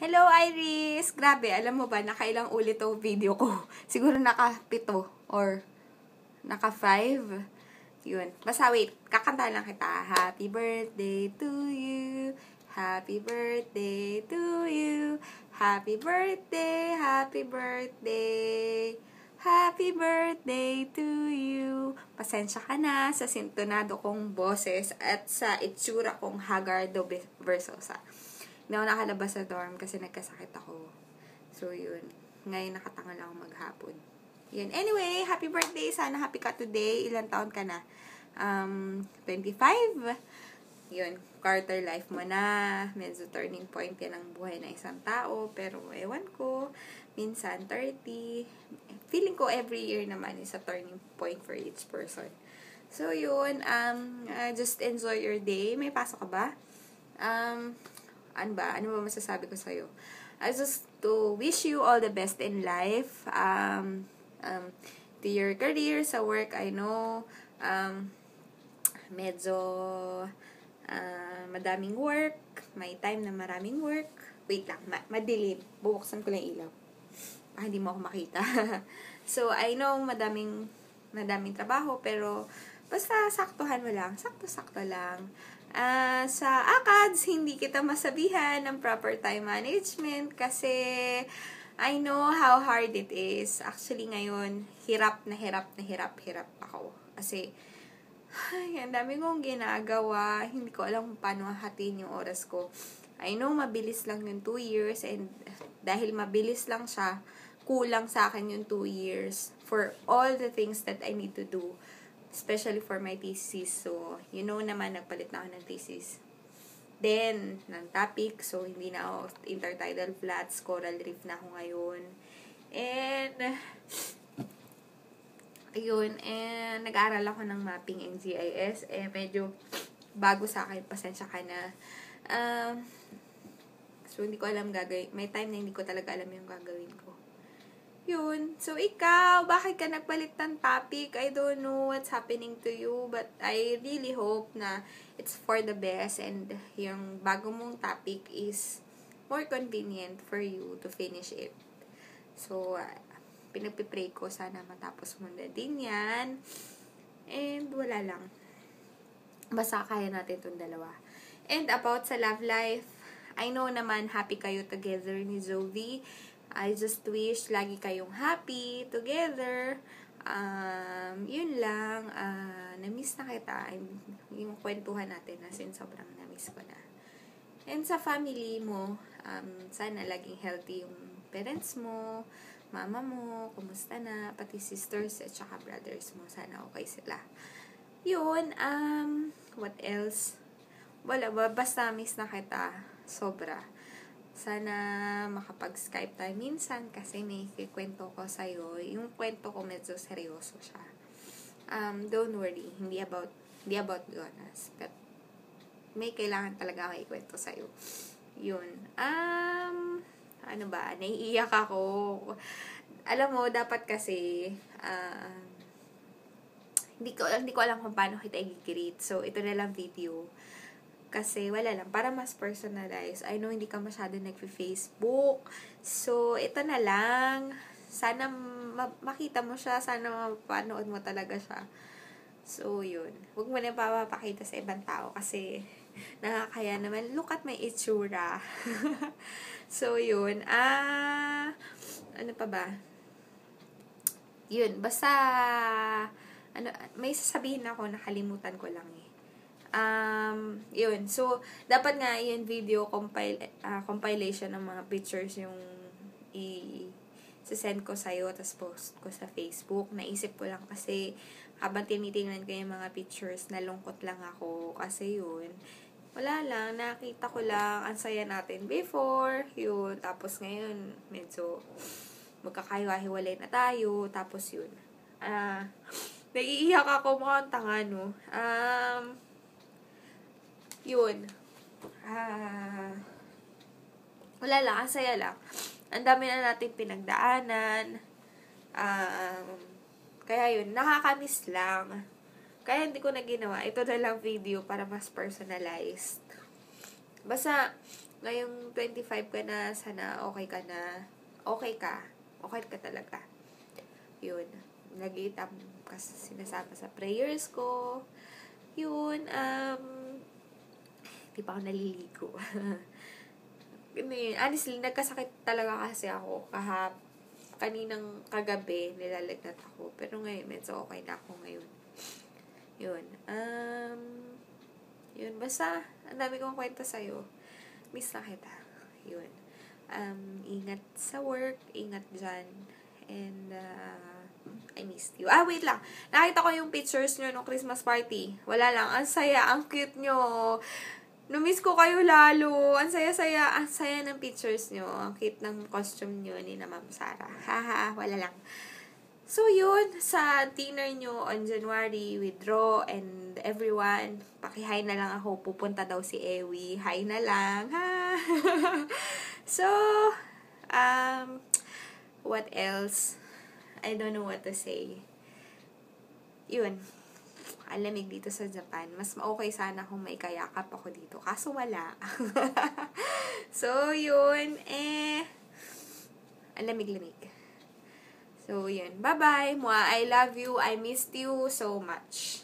Hello, Iris! Grabe, alam mo ba, nakailang ulit tong video ko. Siguro naka-7 or naka-5. Yun. Basta wait, kakanta lang kita. Happy birthday to you. Happy birthday to you. Happy birthday, happy birthday. Happy birthday to you. Pasensya ka na sa sintonado kong boses at sa itsura kong Hagardo Versosa. Hindi ako nakalabas sa dorm kasi nagkasakit ako. So, yun. Ngayon, nakatanga lang ako maghapon. Yun. Anyway, happy birthday. Sana happy ka today. Ilang taon ka na? 25. Yun. Quarter life mo na. Medyo turning point yan ang buhay ng isang tao. Pero, ewan ko. Minsan, 30. Feeling ko every year naman is a turning point for each person. So, yun. Just enjoy your day. May pasok ka ba? Ano ba masasabi ko sa'yo? I just to wish you all the best in life. To your career, sa work, I know, medyo, madaming work. May time na maraming work. Wait lang, madilim. Bubuksan ko lang ilaw. Hindi mo ako makita. So, I know, madaming trabaho, pero, basta saktuhan mo lang. Sakto-sakto lang. Sa ACADS, hindi kita masabihan ng proper time management kasi I know how hard it is. Actually, ngayon, hirap ako. Kasi, ang dami kong ginagawa. Hindi ko alam kung paano hatiin yung oras ko. I know, mabilis lang yung 2 years and dahil mabilis lang siya, kulang sa akin yung 2 years for all the things that I need to do. Especially for my thesis. So, you know naman, nagpalit na ako ng thesis. Then, ng topic. So, hindi na ako intertidal flats. Coral reef na ako ngayon. And, ayun. And, nag-aaral ako ng mapping and GIS. Medyo bago sa akin. Pasensya ka na. So, hindi ko alam gagawin. May time na hindi ko talaga alam yung gagawin ko. Yun. So, ikaw, bakit ka nagpalit ng topic? I don't know what's happening to you, but I really hope na it's for the best and yung bago mong topic is more convenient for you to finish it. So, pinagpipray ko sana matapos mo na din yan. And, wala lang. Basta kaya natin itong dalawa. And about sa love life, I know naman happy kayo together ni Zoe. I just wish lagi kayong happy together. Yun lang. Na-miss na kita. Yung kwentuhan natin as in sobrang na-miss ko na. And sa family mo, sana laging healthy yung parents mo, mama mo, kumusta na, pati sisters at saka brothers mo. Sana okay sila. Yun. What else? Wala ba? Basta miss na kita. Sobra. Sana makapag-Skype tayo minsan kasi may kikwento ko sa'yo. Yung kwento ko medyo seryoso siya. Don't worry. Hindi about Jonas. But may kailangan talaga ako ikwento sa'yo. Yun. Ano ba? Naiiyak ako. Alam mo, dapat kasi hindi ko alam kung paano kita i-create. So, ito na lang video. Kasi wala lang, para mas personalized. I know hindi ka masyado nag-Facebook. So, ito na lang. Sana makita mo siya. Sana mapanood mo talaga siya. So, yun. Huwag mo na papakita sa ibang tao kasi nakakaya naman. Look at my itsura. So, yun. Ano pa ba? Yun. Basta, may sasabihin ako, nakalimutan ko lang eh. Yun. So, dapat nga yung video compilation ng mga pictures yung i-send ko sa'yo tapos post ko sa Facebook. Naisip ko lang kasi habang tinitingnan ko yung mga pictures, nalungkot lang ako kasi yun. Wala lang. Nakita ko lang ang saya natin before. Yun. Tapos ngayon, medyo magkakahiwa-hiwalay na tayo. Tapos yun. Naiiyak ako mukhang tanga, no? Yun. Wala lang. Ang saya lang. Ang dami na natin pinagdaanan. Kaya yun. Nakakamiss lang. Kaya hindi ko na ginawa. Ito na lang video para mas personalized. Basta, ngayong 25 ka na, sana okay ka na. Okay ka. Okay ka talaga. Yun. Lagi sinasama sa prayers ko. Yun, di pa ako naliligo. Honestly, nagkasakit talaga kasi ako kaninang kagabi, nilalagnat ako. Pero ngayon, medyo okay na ako ngayon. Yun. Yun. Basta, ang dami kong kwenta sa'yo. Miss na kita. Yun. Ingat sa work. Ingat dyan. And, I missed you. Wait lang. Nakita ko yung pictures nyo nung Christmas party. Wala lang. Ang saya. Ang cute nyo. Numiss ko kayo lalo. Ang saya-saya. Ang saya ng pictures nyo. Ang cute ng costume nyo ni na Ma'am Sarah. Haha. Wala lang. So, yun. Sa dinner nyo on January with Ro and everyone. Paki-hi na lang ako. Pupunta daw si Ewi. Hi na lang. Ha? So, what else? I don't know what to say. Yun. Ang lamig dito sa Japan. Mas okay sana kung may kayakap ako dito. Kaso wala. So, yun. Ang lamig-lamig. So, yun. Bye-bye. I love you. I missed you so much.